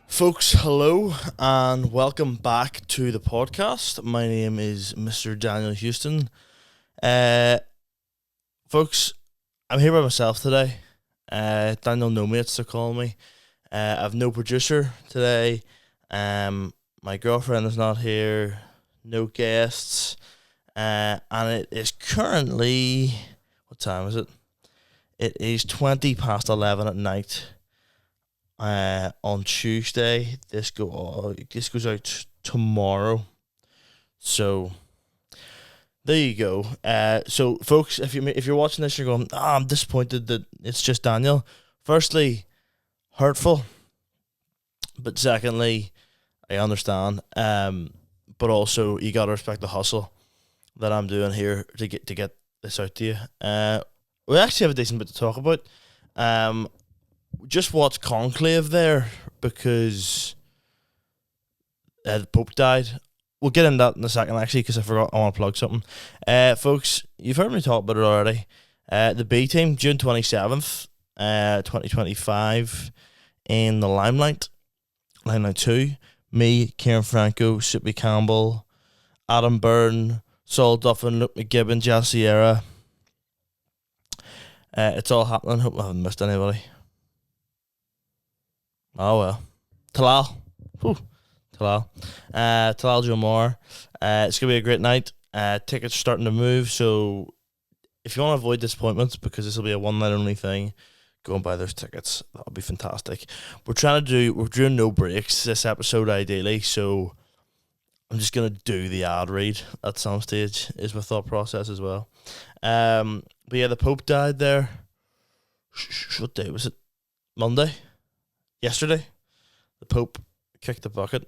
Folks, hello and welcome back to the podcast. My name is Mr. Daniel Houston. Folks, I'm here by myself today. Daniel No Mates, they're calling me. I have no producer today. My girlfriend is not here. No guests. And it is currently... What time is it? It is 20 past 11 at night. On Tuesday. This goes out tomorrow. So there you go. So folks, if you're watching this, you're going, I'm disappointed that it's just Daniel. Firstly, hurtful, but secondly, I understand. But also you gotta respect the hustle that I'm doing here to get this out to you. We actually have a decent bit to talk about. Just watched 𝐒𝐿_𝐂𝐈 there because the Pope died. We'll get into that in a second, actually, because I forgot I want to plug something. Folks, you've heard me talk about it already. The B team, June 27th, 2025, in the Limelight 2. Me, Kieran Franco, Sippy Campbell, Adam Byrne, Saul Duffin, Luke McGibbon, Jazz Sierra. It's all happening. Hope I haven't missed anybody. Oh well. Talal. Talal Joe Moore. It's going to be a great night. Tickets are starting to move, so if you want to avoid disappointments, because this will be a one night only thing, go and buy those tickets. That'll be fantastic. We're doing no breaks this episode ideally, so I'm just going to do the ad read at some stage, is my thought process as well. But yeah, the Pope died there. What day was it? Monday? Yesterday, the Pope kicked the bucket.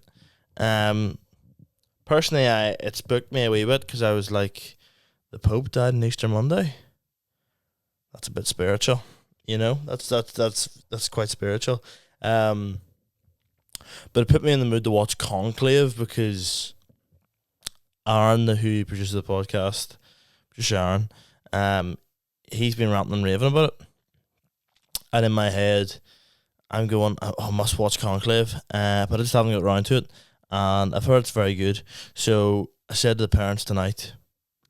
Personally, it spooked me a wee bit because I was like, the Pope died on Easter Monday. That's a bit spiritual, you know. That's quite spiritual. But it put me in the mood to watch 𝐒𝐿_𝐂𝐈 because Aaron, who produces the podcast, producer Aaron, he's been ranting and raving about it, and in my head, I'm going, I must watch 𝐒𝐿_𝐂𝐈, but I just haven't got around to it, and I've heard it's very good. So I said to the parents tonight,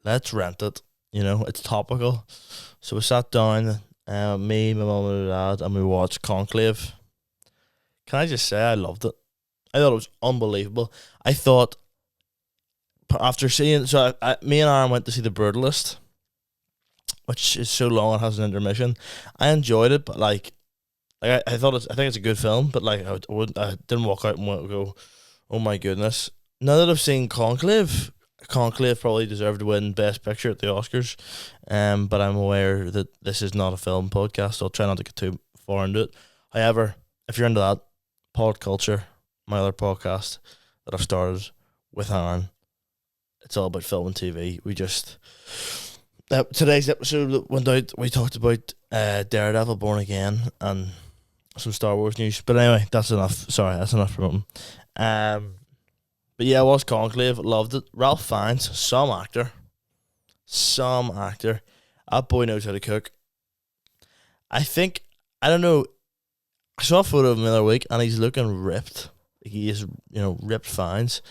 let's rent it. You know, it's topical. So we sat down, me, my mum, and my dad, and we watched 𝐒𝐿_𝐂𝐈. Can I just say I loved it? I thought it was unbelievable. I thought after seeing, me and Aaron went to see The Brutalist, which is so long it has an intermission. I enjoyed it, but I think it's a good film, but I didn't walk out and go, oh my goodness. Now that I've seen 𝐒𝐿_𝐂𝐈 probably deserved to win Best Picture at the Oscars, but I'm aware that this is not a film podcast, so I'll try not to get too far into it. However, if you're into that, Pod Culture, my other podcast that I've started with Aaron, it's all about film and TV. Today's episode that went out, we talked about Daredevil, Born Again, and some Star Wars news. But anyway, that's enough. Sorry, that's enough promoting. But yeah, I watched 𝐒𝐿_𝐂𝐈, loved it. Ralph Fiennes, some actor. That boy knows how to cook. I don't know, I saw a photo of him the other week and he's looking ripped. He is, ripped Fiennes.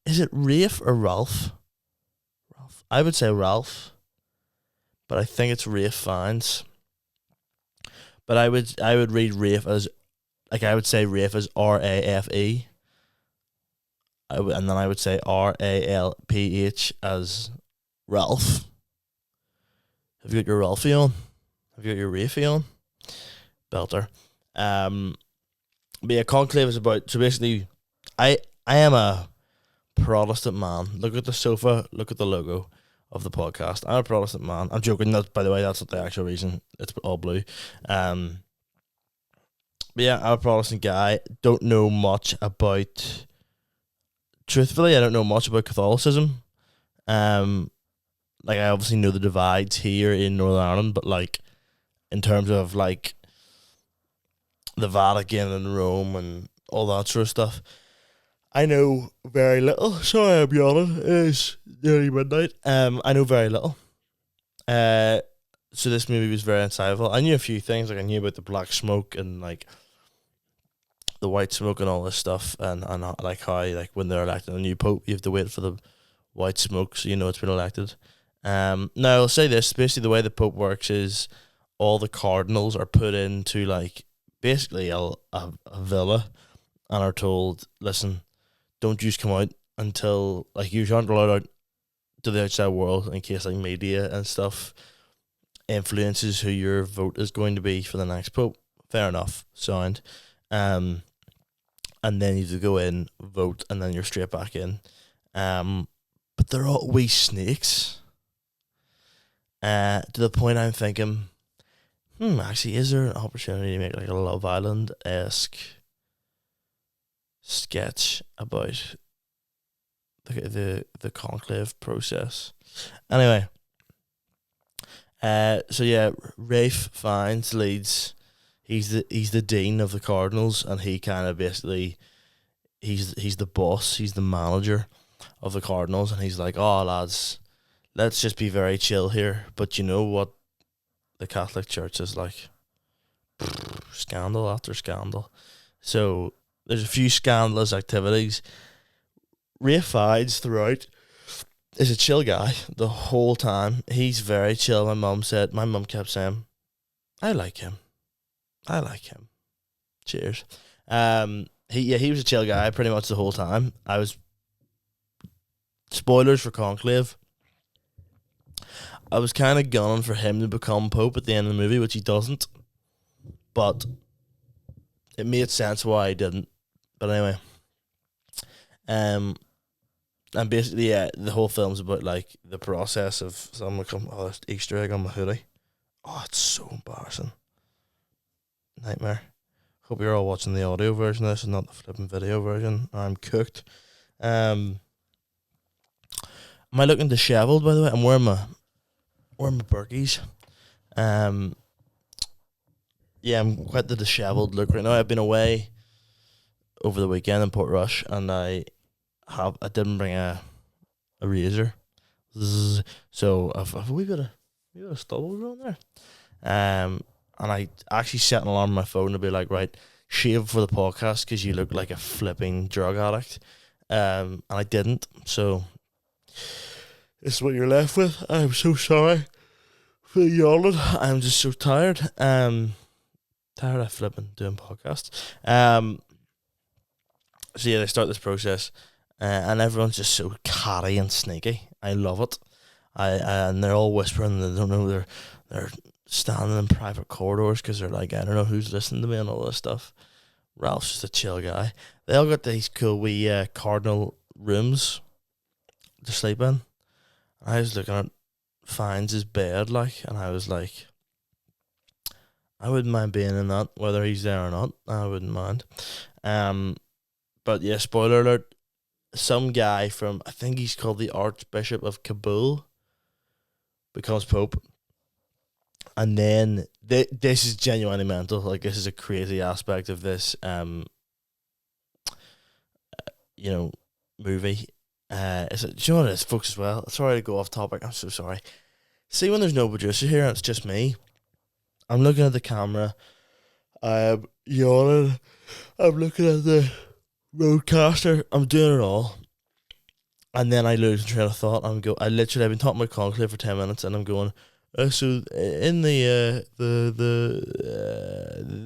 Is it Rafe or Ralph? I would say Ralph, but I think it's Rafe Fiennes. But I would read Rafe as, I would say Rafe as RAFE. And then I would say RALPH as Ralph. Have you got your Ralphie on? Have you got your Rafe on? Belter. But yeah, 𝐒𝐿_𝐂𝐈 is about, so basically, I am a Protestant man. Look at the sofa, look at the logo of the podcast. I'm a Protestant man. I'm joking, by the way, that's not the actual reason. It's all blue. But yeah, I'm a Protestant guy. Don't know much about, truthfully, I don't know much about Catholicism. I obviously know the divides here in Northern Ireland, but in terms of the Vatican and Rome and all that sort of stuff, I know very little. Sorry, I'll be honest. It is nearly midnight. I know very little. so this movie was very insightful. I knew a few things, like I knew about the black smoke and like the white smoke and all this stuff, and like how like when they're electing a new pope, you have to wait for the white smoke so you know it's been elected. Now I'll say this: basically, the way the pope works is all the cardinals are put into like basically a villa and are told, listen, don't just come out until like you aren't allowed out to the outside world in case like media and stuff influences who your vote is going to be for the next pope. Fair enough, sound. And then you have to go in, vote, and then you're straight back in. But they're all wee snakes. To the point I'm thinking, actually, is there an opportunity to make like a Love Island-esque sketch about the conclave process? Anyway, so yeah, Rafe Fiennes leads. He's the dean of the Cardinals, and he kind of basically he's the boss. He's the manager of the Cardinals, and he's like, "Oh lads, let's just be very chill here." But you know what the Catholic Church is like? Scandal after scandal. So there's a few scandalous activities. Rafe Fiennes throughout is a chill guy the whole time. He's very chill. My mum kept saying, I like him. Cheers. He was a chill guy pretty much the whole time. Spoilers for Conclave. I was kind of gunning for him to become Pope at the end of the movie, which he doesn't. But it made sense why he didn't. But anyway. And basically, yeah, the whole film's about like the process of someone come. Oh, there's Easter egg on my hoodie. Oh, it's so embarrassing. Nightmare. Hope you're all watching the audio version of this and not the flipping video version. I'm cooked. Am I looking dishevelled, by the way? I'm wearing my Berkeys. Yeah, I'm quite the dishevelled look right now. I've been away over the weekend in Portrush, and I didn't bring a razor. So I've a wee bit of stubble growing there. And I actually set an alarm on my phone to be like, right, shave for the podcast because you look like a flipping drug addict. And I didn't. So this is what you're left with. I'm so sorry for yawning. I'm just so tired. Tired of flipping doing podcasts. So yeah, they start this process, and everyone's just so catty and sneaky. I love it. And they're all whispering. They don't know they're standing in private corridors because they're like, I don't know who's listening to me and all this stuff. Ralph's just a chill guy. They all got these cool wee cardinal rooms to sleep in. I was looking at Fiennes' bed, and I was like, I wouldn't mind being in that, whether he's there or not. I wouldn't mind. But yeah, spoiler alert, some guy from, I think he's called the Archbishop of Kabul, becomes Pope. And then this is genuinely mental. Like, this is a crazy aspect of this, movie. Do you know what it is, folks, as well? Sorry to go off topic. I'm so sorry. See, when there's no producer here and it's just me, I'm looking at the camera. I'm yawning. I'm looking at the roadcaster. I'm doing it all. And then I lose train of thought. I've been talking about Conclave for 10 minutes, and I'm going, so in the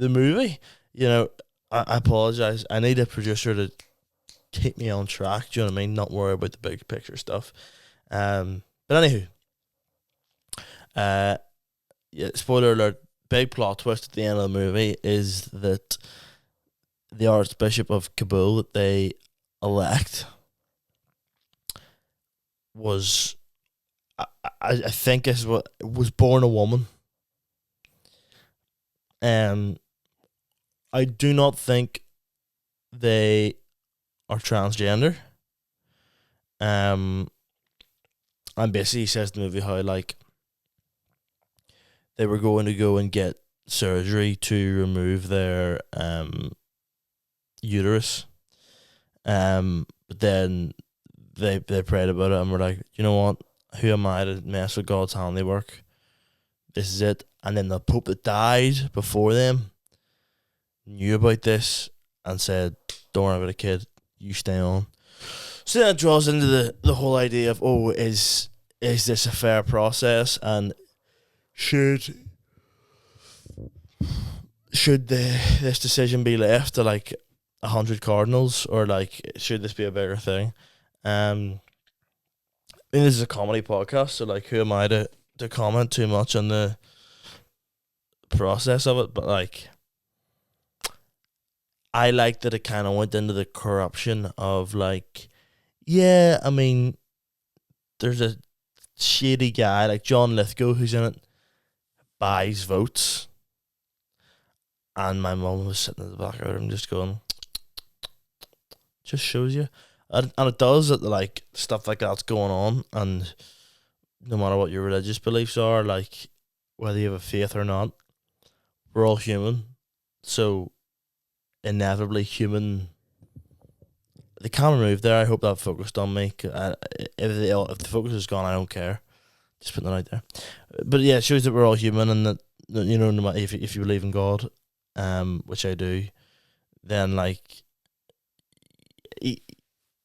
movie, I apologize. I need a producer to keep me on track. Do you know what I mean? Not worry about the big picture stuff. But anywho, spoiler alert. Big plot twist at the end of the movie is that the Archbishop of Kabul that they elect was, I think, is what was born a woman. I do not think they are transgender. And basically he says in the movie how they were going to go and get surgery to remove their uterus. But then they prayed about it and were like, you know what? Who am I to mess with God's handiwork? this is it. And then the Pope that died before them knew about this and said, don't worry about it, kid, you stay on. So that draws into the whole idea of, is this a fair process, and should this decision be left to like 100 cardinals, or like should this be a bigger thing? I mean, this is a comedy podcast, so like who am I to comment too much on the process of it? But like, I like that it kind of went into the corruption of like, yeah, I mean, there's a shady guy like John Lithgow who's in it, buys votes, and my mum was sitting in the back of the room just going, just shows you. And it does that, like, stuff like that's going on, and no matter what your religious beliefs are, like, whether you have a faith or not, we're all human. So, inevitably, they can't remove there. I hope that focused on me. If the focus is gone, I don't care. Just putting that out there. But yeah, it shows that we're all human, and that, you know, no matter if you believe in God, which I do, then like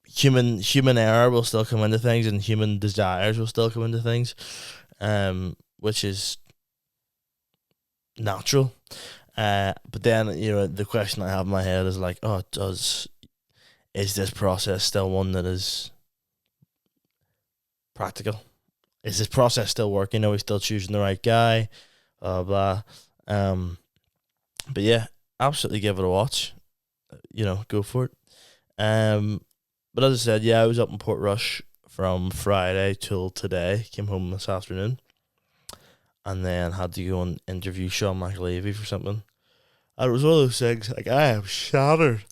human error will still come into things, and human desires will still come into things, which is natural. But then, you know, the question I have in my head is like, is this process still one that is practical? Is this process still working? Are we still choosing the right guy? Blah. But yeah, absolutely give it a watch. You know, go for it. But as I said, yeah, I was up in Portrush from Friday till today. Came home this afternoon, and then had to go and interview Sean McAlevey for something. And it was one of those things, like, I am shattered.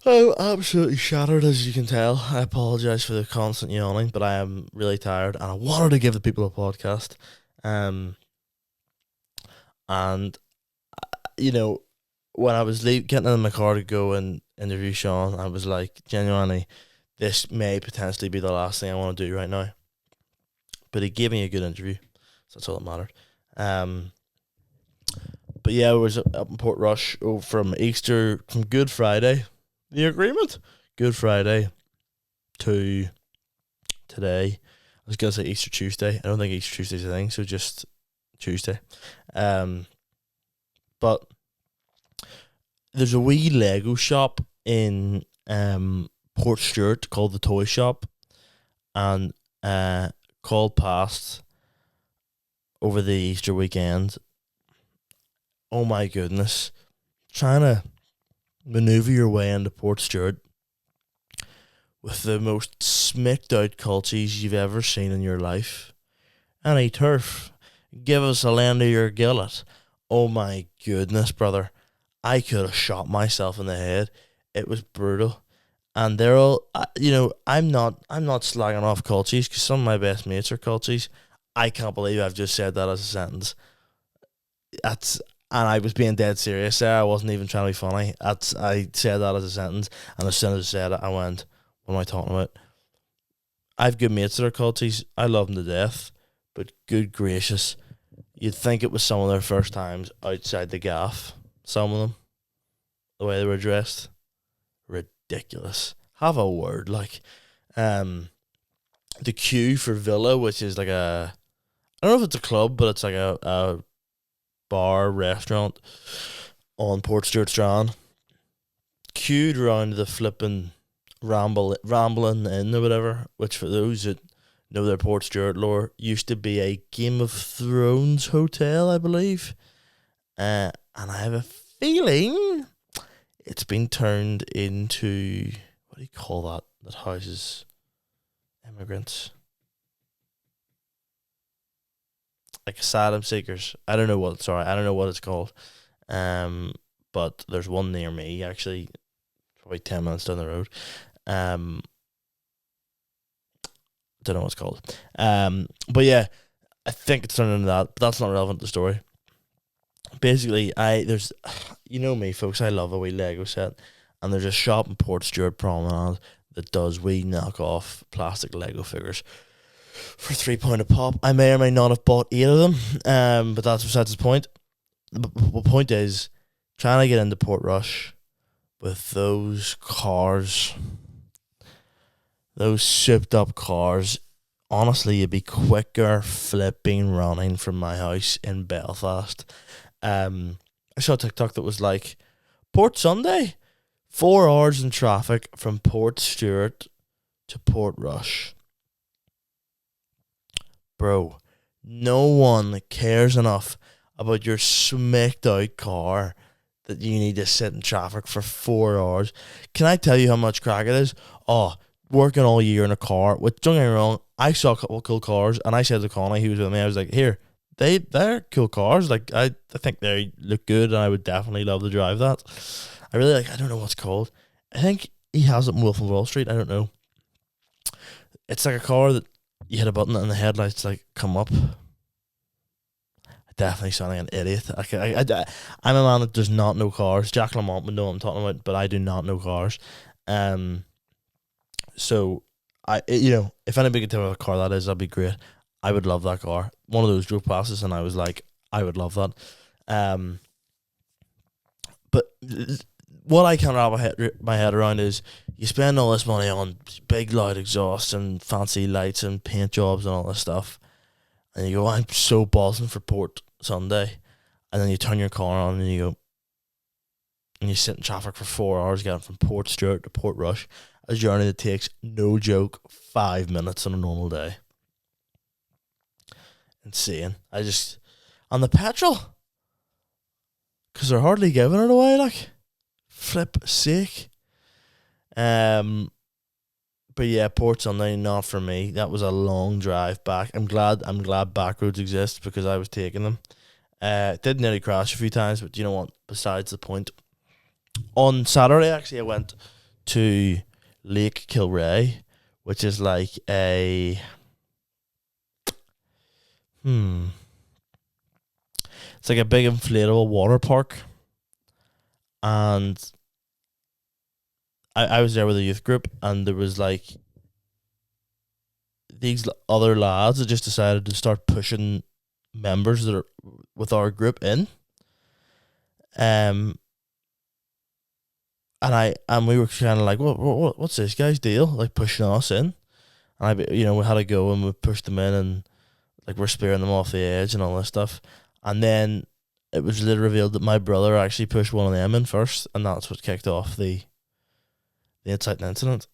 I'm absolutely shattered, as you can tell. I apologise for the constant yawning, but I am really tired, and I wanted to give the people a podcast. And, you know, when I was getting in my car to go and interview Sean, I was like, genuinely, this may potentially be the last thing I want to do right now. But he gave me a good interview, so that's all that mattered. But yeah, I was up in Portrush from Good Friday, the agreement, Good Friday to today. I was going to say Easter Tuesday. I don't think Easter Tuesday's a thing, so just Tuesday. But there's a wee Lego shop in Port Stewart called the Toy Shop, and called past over the Easter weekend. Oh my goodness. Trying to maneuver your way into Port Stewart with the most smicked out culties you've ever seen in your life. Any turf, give us a lend of your gillet. Oh my goodness, brother. I could have shot myself in the head. It was brutal. And they're all, you know, I'm not slagging off culties, because some of my best mates are culties. I can't believe I've just said that as a sentence. And I was being dead serious there. I wasn't even trying to be funny. I said that as a sentence, and as soon as I said it, I went, what am I talking about? I've good mates that are culties. I love them to death. But good gracious, you'd think it was some of their first times outside the gaff. Some of them. The way they were dressed. Ridiculous. Have a word. Like, the queue for Villa, which is like I don't know if it's a club, but it's like a bar, restaurant on Port Stewart Strand, queued around the flipping Rambling Inn or whatever, which for those that know their Port Stewart lore, used to be a Game of Thrones hotel, I believe. And I have a feeling it's been turned into, what do you call that houses immigrants? Like asylum seekers. I don't know what it's called. But there's one near me, actually, probably 10 minutes down the road. Don't know what it's called. But yeah, I think it's turned into that, but that's not relevant to the story. Basically, you know me, folks, I love a wee Lego set, and there's a shop in Port Stewart Promenade that does wee knockoff plastic Lego figures. for £3 a pop. I may or may not have bought 8 of them, but that's besides the point. The point is, trying to get into Portrush with those cars, those souped up cars, honestly, you'd be quicker flipping running from my house in Belfast. I saw a TikTok that was like, Port Sunday, 4 hours in traffic from Port Stewart to Portrush. Bro, no one cares enough about your smacked out car that you need to sit in traffic for 4 hours. Can I tell you how much crack it is? Oh, working all year in a car, which, don't get me wrong, I saw a couple of cool cars, and I said to Connie, he was with me, I was like, here, they're cool cars. Like, I think they look good, and I would definitely love to drive that. I really like, I don't know what's called. I think he has it in Wolf of Wall Street. I don't know. It's like a car that you hit a button and the headlights like come up. Definitely sounding an idiot. I'm a man that does not know cars. Jack Lamont would know what I'm talking about, but I do not know cars. So if anybody could tell me what car that is, that'd be great. I would love that car. One of those drove passes, and I was like, I would love that. But what I can't wrap my head around is you spend all this money on big loud exhaust and fancy lights and paint jobs and all this stuff, and you go, I'm so buzzing for Port Sunday, and then you turn your car on and you sit in traffic for 4 hours getting from Port Stewart to Portrush, a journey that takes, no joke, 5 minutes on a normal day. Insane. On the petrol, because they're hardly giving it away, like, flip sake. But yeah, Port Sunday, not for me. That was a long drive back. I'm glad backroads exist, because I was taking them. Did nearly crash a few times, but you know what? Besides the point. On Saturday, actually, I went to 𝐒𝐿𝐻𝐿, which is like a it's like a big inflatable water park, and I was there with a youth group, and there was like these other lads that just decided to start pushing members that are with our group in. And we were kind of like, what's this guy's deal? Like, pushing us in. And we had to go, and we pushed them in, and like we're spearing them off the edge and all this stuff. And then it was later revealed that my brother actually pushed one of them in first, and that's what kicked off the inciting incident.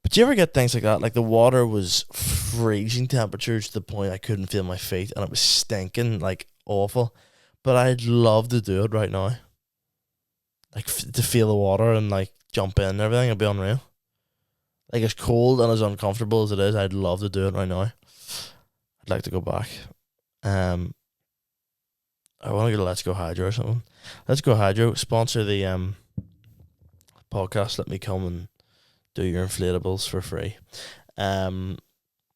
But do you ever get things like that? Like, the water was freezing temperatures to the point I couldn't feel my feet, and it was stinking, like, awful. But I'd love to do it right now. Like, to feel the water and, like, jump in and everything, it'd be unreal. Like, as cold and as uncomfortable as it is, I'd love to do it right now. I'd like to go back. I want to go to Let's Go Hydro or something. Let's Go Hydro, sponsor the podcast. Let me come and do your inflatables for free. That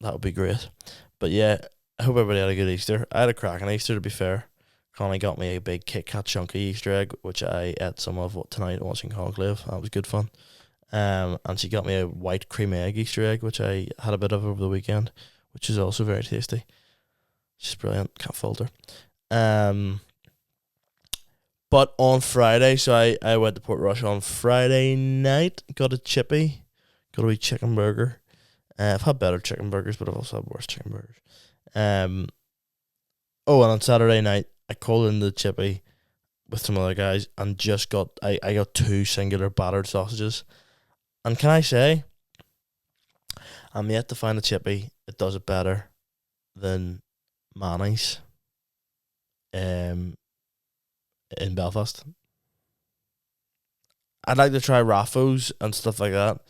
would be great. But yeah, I hope everybody had a good Easter. I had a cracking Easter, to be fair. Connie got me a big 𝐒𝐿𝐻𝐿 chunky Easter egg, which I ate some of tonight watching '𝐒𝐿𝐻𝐿. That was good fun. And she got me a white cream egg Easter egg, which I had a bit of over the weekend, which is also very tasty. She's brilliant. Can't fault her. But on Friday, so I went to Portrush on Friday night, got a chippy, got a wee chicken burger. I've had better chicken burgers, but I've also had worse chicken burgers. And on Saturday night, I called in the chippy with some other guys and just I got 2 singular battered sausages. And can I say, I'm yet to find a chippy that does it better than Manny's in Belfast. I'd like to try Raffos and stuff like that,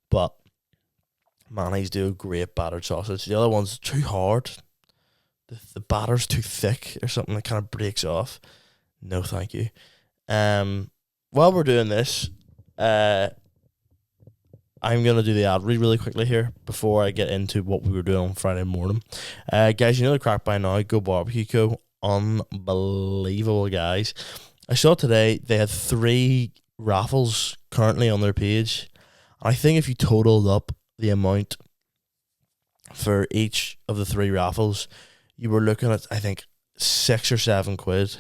but Manny's do a great battered sausage. The other one's too hard. The batter's too thick or something that kind of breaks off. No, thank you. While we're doing this, I'm going to do the ad read really quickly here before I get into what we were doing on Friday morning. Guys, you know the crack by now. Go Barbecue Co. Unbelievable, guys. I saw today they had 3 raffles currently on their page. I think if you totaled up the amount for each of the 3 raffles, you were looking at, I think, £6 or £7.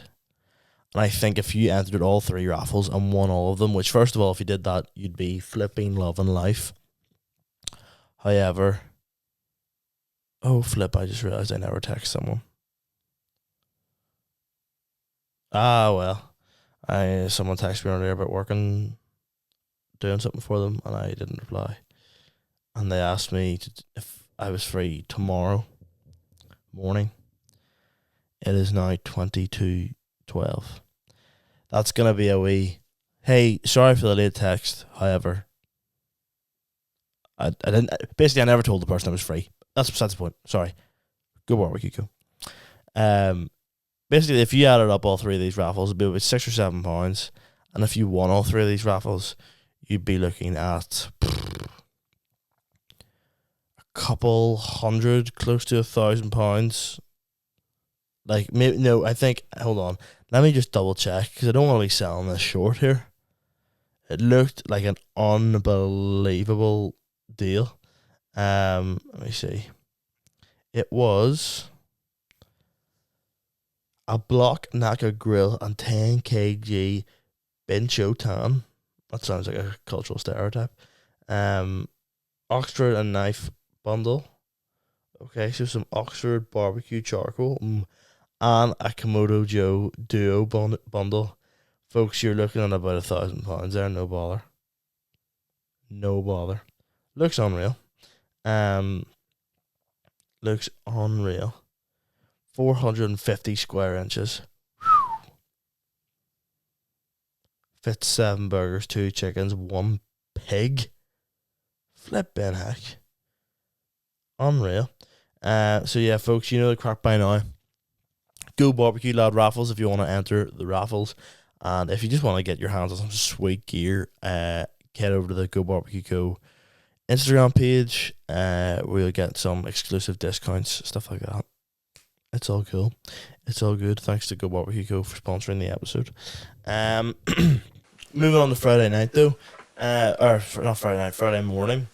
And I think if you entered all 3 raffles and won all of them, which first of all, if you did that, you'd be flipping loving life. However, oh flip, I just realised I never text someone. Well, someone texted me earlier about working, doing something for them, and I didn't reply. And they asked me if I was free tomorrow morning. It is now 22:12. That's gonna be a wee. Hey, sorry for the late text. However, I didn't. Basically, I never told the person I was free. That's the point. Sorry. Good work, Kiko. Basically, if you added up all 3 of these raffles, it'd be about £6 or £7. And if you won all 3 of these raffles, you'd be looking at a couple hundred, close to £1,000. Like, maybe, no, I think, hold on. Let me just double check, because I don't want to be selling this short here. It looked like an unbelievable deal. Let me see. It was a block Naka grill and 10 kg Bencho tan. That sounds like a cultural stereotype. Oxford and knife bundle. Okay, so some Oxford barbecue charcoal. And a Komodo Joe duo bundle. Folks, you're looking at about £1,000 there, no bother. No bother. Looks unreal. Looks unreal. 450 square inches. Fits 7 burgers, 2 chickens, 1 pig. Flippin' heck. Unreal. So yeah, folks, you know the crack by now. Go Barbecue Lad raffles if you want to enter the raffles. And if you just want to get your hands on some sweet gear, head over to the Go Barbecue Co. Instagram page, where you'll get some exclusive discounts, stuff like that. It's all cool. It's all good. Thanks to Go Barbecue Co. for sponsoring the episode. Moving on to Friday night, though. Not Friday night, Friday morning.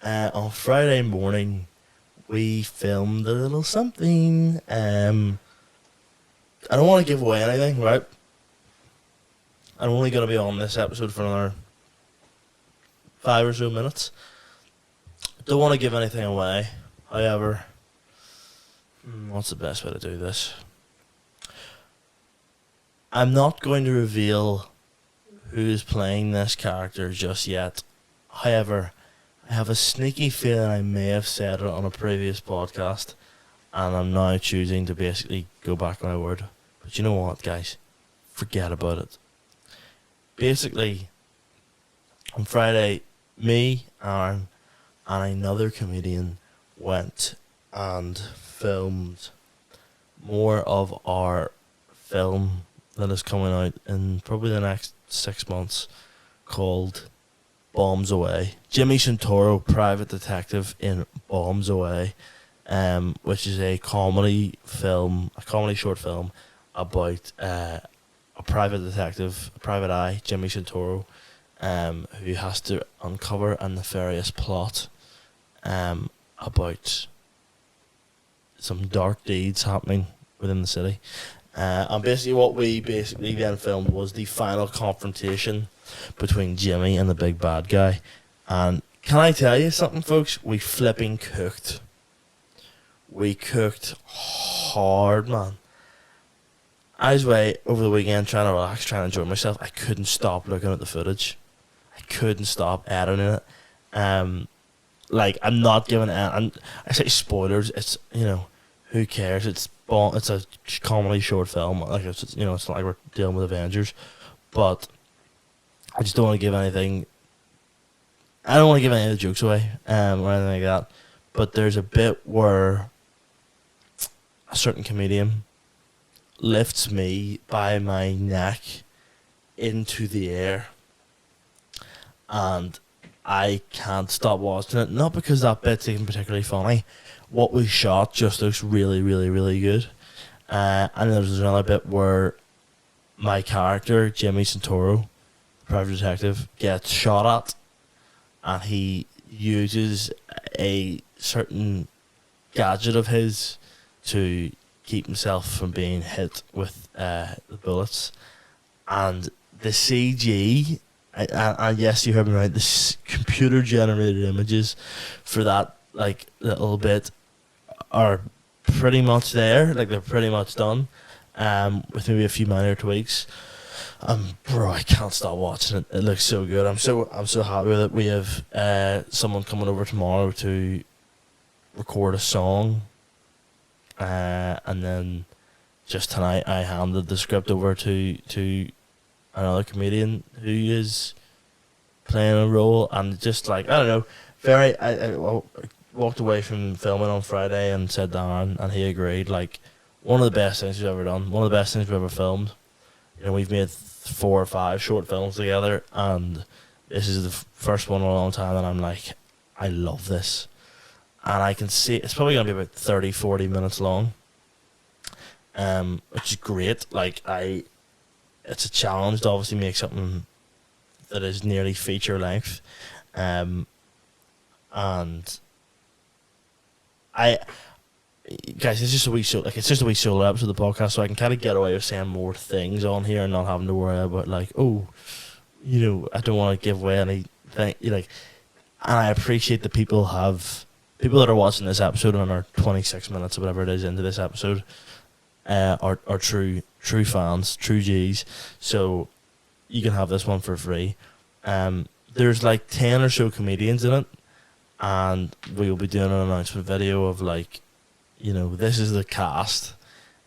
On Friday morning, we filmed a little something. I don't want to give away anything, right? I'm only going to be on this episode for another 5 or so minutes. Don't want to give anything away. However, what's the best way to do this? I'm not going to reveal who's playing this character just yet. However, I have a sneaky feeling I may have said it on a previous podcast, and I'm now choosing to basically go back on my word. But you know what, guys? Forget about it. Basically, on Friday, me, Aaron, and another comedian went and filmed more of our film that is coming out in probably the next 6 months, called Bombs Away. Jimmy Santoro, private detective in Bombs Away, which is a comedy short film about a private detective, a private eye, Jimmy Santoro, who has to uncover a nefarious plot about some dark deeds happening within the city. And basically what we then filmed was the final confrontation between Jimmy and the big bad guy. And can I tell you something, folks? We flipping cooked. We cooked hard, man. I was away over the weekend trying to relax, trying to enjoy myself. I couldn't stop looking at the footage. I couldn't stop editing it. Like, I'm not giving it. I say spoilers. It's, who cares? It's a comedy short film. Like, it's not like we're dealing with Avengers. But I just don't want to give anything. I don't want to give any of the jokes away, or anything like that. But there's a bit where a certain comedian lifts me by my neck into the air, and I can't stop watching it. Not because that bit's even particularly funny. What we shot just looks really, really, really good. And there's another bit where my character, Jimmy Santoro, private detective, gets shot at, and he uses a certain gadget of his to keep himself from being hit with the bullets. And the CG, and yes, you heard me right, the computer generated images for that like little bit are pretty much there, like they're pretty much done, with maybe a few minor tweaks. Bro, I can't stop watching it. It looks so good. I'm so happy with it. We have someone coming over tomorrow to record a song, and then just tonight I handed the script over to another comedian who is playing a role, and just like, I don't know, I walked away from filming on Friday and said to Aaron, and he agreed, like, one of the best things we've ever done, one of the best things we've ever filmed. You know, we've made 4 or 5 short films together, and this is the first one in a long time that I'm like, I love this. And I can see it's probably going to be about 30-40 minutes long, which is great. Like, it's a challenge to obviously make something that is nearly feature length, and guys, it's just a wee solo episode of the podcast, so I can kind of get away with saying more things on here and not having to worry about, like, oh, you know, I don't want to give away anything, like. And I appreciate that people that are watching this episode and are 26 minutes or whatever it is into this episode are true fans, true G's. So you can have this one for free. There's like 10 or so comedians in it, and we will be doing an announcement video of, like, you know, this is the cast.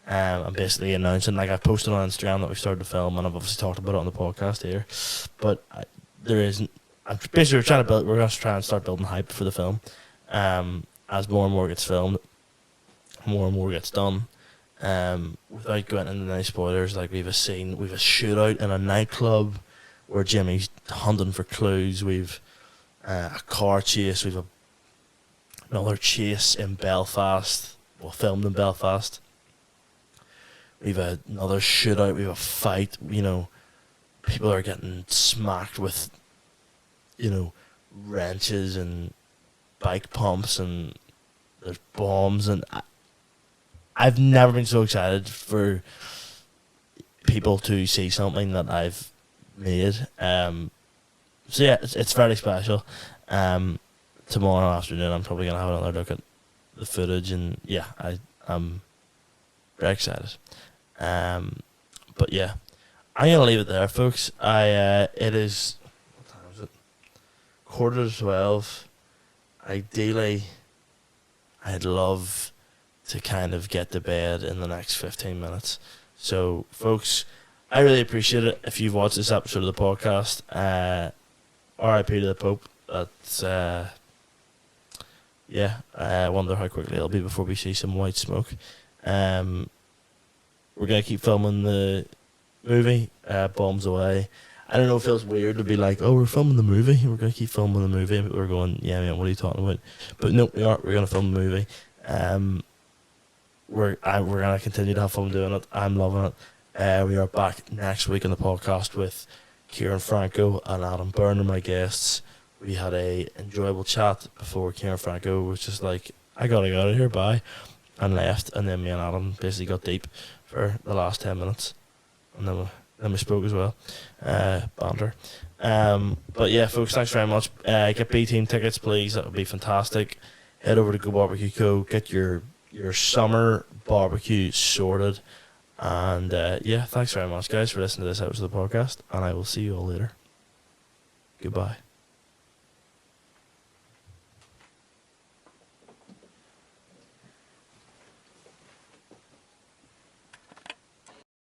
I'm basically announcing, like, I've posted on Instagram that we've started to film, and I've obviously talked about it on the podcast here. But I'm basically we're going to try and start building hype for the film. As more and more gets filmed, more and more gets done. Without going into any spoilers, like, we've a shootout in a nightclub where Jimmy's hunting for clues. We've a car chase. We've another chase in Belfast. Well, filmed in Belfast. We've another shootout. We've a fight. You know, people are getting smacked with, you know, wrenches and bike pumps, and there's bombs, and I've never been so excited for people to see something that I've made. So yeah, it's very special. Tomorrow afternoon I'm probably gonna have another look at the footage, and yeah, I'm very excited. But yeah, I'm gonna leave it there, folks. It is, what time is it? 11:45. Ideally, I'd love to kind of get to bed in the next 15 minutes. So, folks, I really appreciate it if you've watched this episode of the podcast. R.I.P. to the Pope. That's, I wonder how quickly it'll be before we see some white smoke. We're going to keep filming the movie, Bombs Away. I don't know, it feels weird to be like, oh, we're filming the movie. We're going to keep filming the movie. But we're going, yeah, man, what are you talking about? But no, we aren't. We're going to film the movie. We're going to continue to have fun doing it. I'm loving it. We are back next week on the podcast with Kieran Franco and Adam Byrne, my guests. We had a enjoyable chat before Kieran Franco was just like, I got to get out of here, bye, and left. And then me and Adam basically got deep for the last 10 minutes. And then we spoke as well. Banter. But yeah, folks, thanks very much. Get B-Team tickets, please. That would be fantastic. Head over to Go Barbecue Co. Get your summer barbecue sorted. And yeah, thanks very much, guys, for listening to this episode of the podcast. And I will see you all later. Goodbye.